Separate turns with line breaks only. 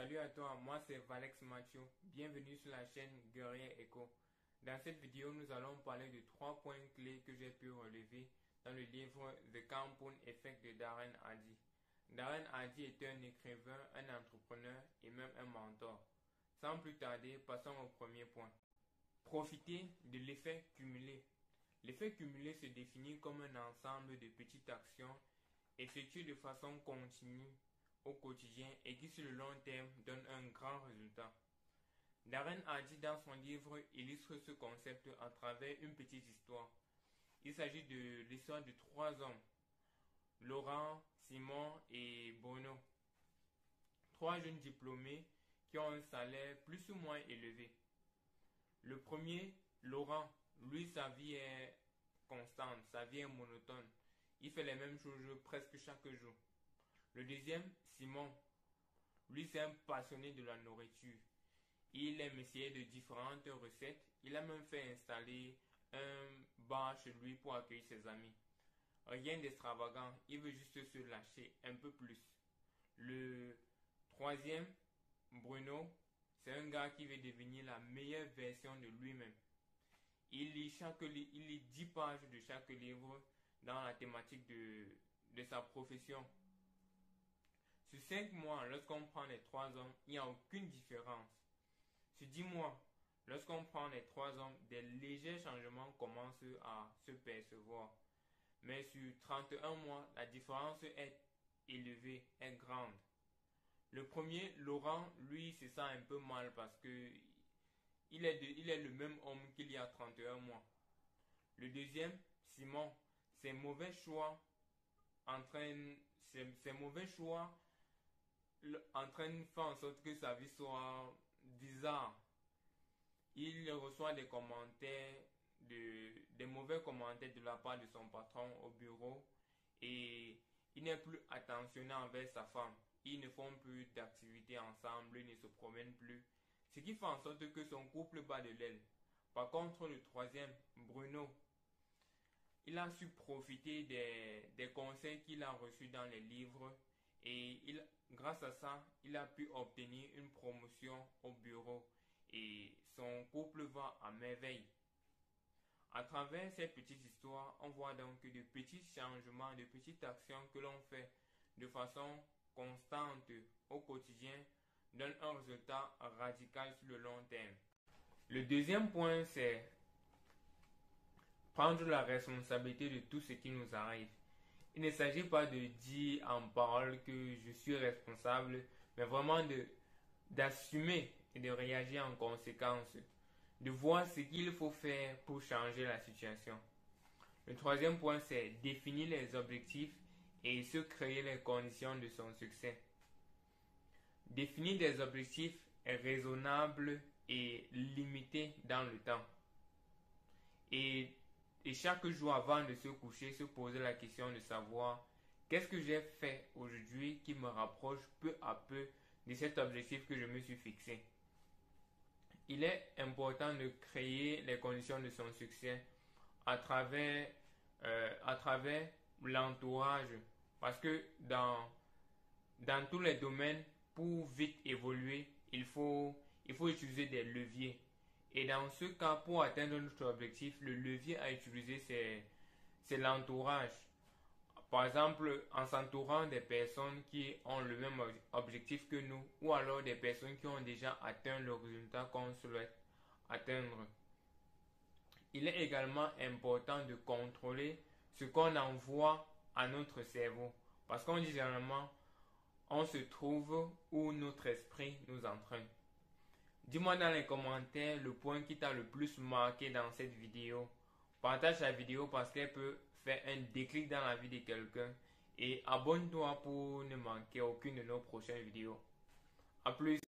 Salut à toi, moi c'est Valex Mathieu. Bienvenue sur la chaîne Guerrier Echo. Dans cette vidéo, nous allons parler de 3 points clés que j'ai pu relever dans le livre The Compound Effect de Darren Hardy. Darren Hardy est un écrivain, un entrepreneur et même un mentor. Sans plus tarder, passons au premier point. Profiter de l'effet cumulé. L'effet cumulé se définit comme un ensemble de petites actions effectuées de façon continue au quotidien et qui sur le long terme donne un grand résultat. Darren Hardy dans son livre illustre ce concept à travers une petite histoire. Il s'agit de l'histoire de 3 hommes, Laurent, Simon et Bruno. 3 jeunes diplômés qui ont un salaire plus ou moins élevé. Le premier, Laurent, lui sa vie est constante, sa vie est monotone. Il fait les mêmes choses presque chaque jour. Le deuxième, Simon, lui c'est un passionné de la nourriture. Il aime essayer de différentes recettes. Il a même fait installer un bar chez lui pour accueillir ses amis. Rien d'extravagant, il veut juste se lâcher un peu plus. Le troisième, Bruno, c'est un gars qui veut devenir la meilleure version de lui-même. Il lit 10 pages de chaque livre dans la thématique de sa profession. Sur 5 mois, lorsqu'on prend les 3 hommes, il n'y a aucune différence. Sur 10 mois, lorsqu'on prend les 3 hommes, des légers changements commencent à se percevoir. Mais sur 31 mois, la différence est élevée, est grande. Le premier, Laurent, lui, se sent un peu mal parce que il est le même homme qu'il y a 31 mois. Le deuxième, Simon, ses mauvais choix entraînent faire en sorte que sa vie soit bizarre. Il reçoit des mauvais commentaires de la part de son patron au bureau et il n'est plus attentionné envers sa femme. Ils ne font plus d'activités ensemble, ils ne se promènent plus. Ce qui fait en sorte que son couple bat de l'aile. Par contre, le troisième, Bruno, il a su profiter des conseils qu'il a reçus dans les livres et grâce à ça, il a pu obtenir une promotion au bureau et son couple va à merveille. À travers cette petite histoire, on voit donc de petits changements, de petites actions que l'on fait de façon constante au quotidien donnent un résultat radical sur le long terme. Le deuxième point, c'est prendre la responsabilité de tout ce qui nous arrive. Il ne s'agit pas de dire en parole que je suis responsable, mais vraiment d'assumer et de réagir en conséquence, de voir ce qu'il faut faire pour changer la situation. Le troisième point, c'est définir les objectifs et se créer les conditions de son succès. Définir des objectifs raisonnables et limités dans le temps. Et chaque jour avant de se coucher, se poser la question de savoir qu'est-ce que j'ai fait aujourd'hui qui me rapproche peu à peu de cet objectif que je me suis fixé. Il est important de créer les conditions de son succès à travers l'entourage, parce que dans tous les domaines, pour vite évoluer, il faut utiliser des leviers. Et dans ce cas, pour atteindre notre objectif, le levier à utiliser, c'est l'entourage. Par exemple, en s'entourant des personnes qui ont le même objectif que nous, ou alors des personnes qui ont déjà atteint le résultat qu'on souhaite atteindre. Il est également important de contrôler ce qu'on envoie à notre cerveau. Parce qu'on dit généralement, on se trouve où notre esprit nous entraîne. Dis-moi dans les commentaires le point qui t'a le plus marqué dans cette vidéo. Partage la vidéo parce qu'elle peut faire un déclic dans la vie de quelqu'un. Et abonne-toi pour ne manquer aucune de nos prochaines vidéos. A plus.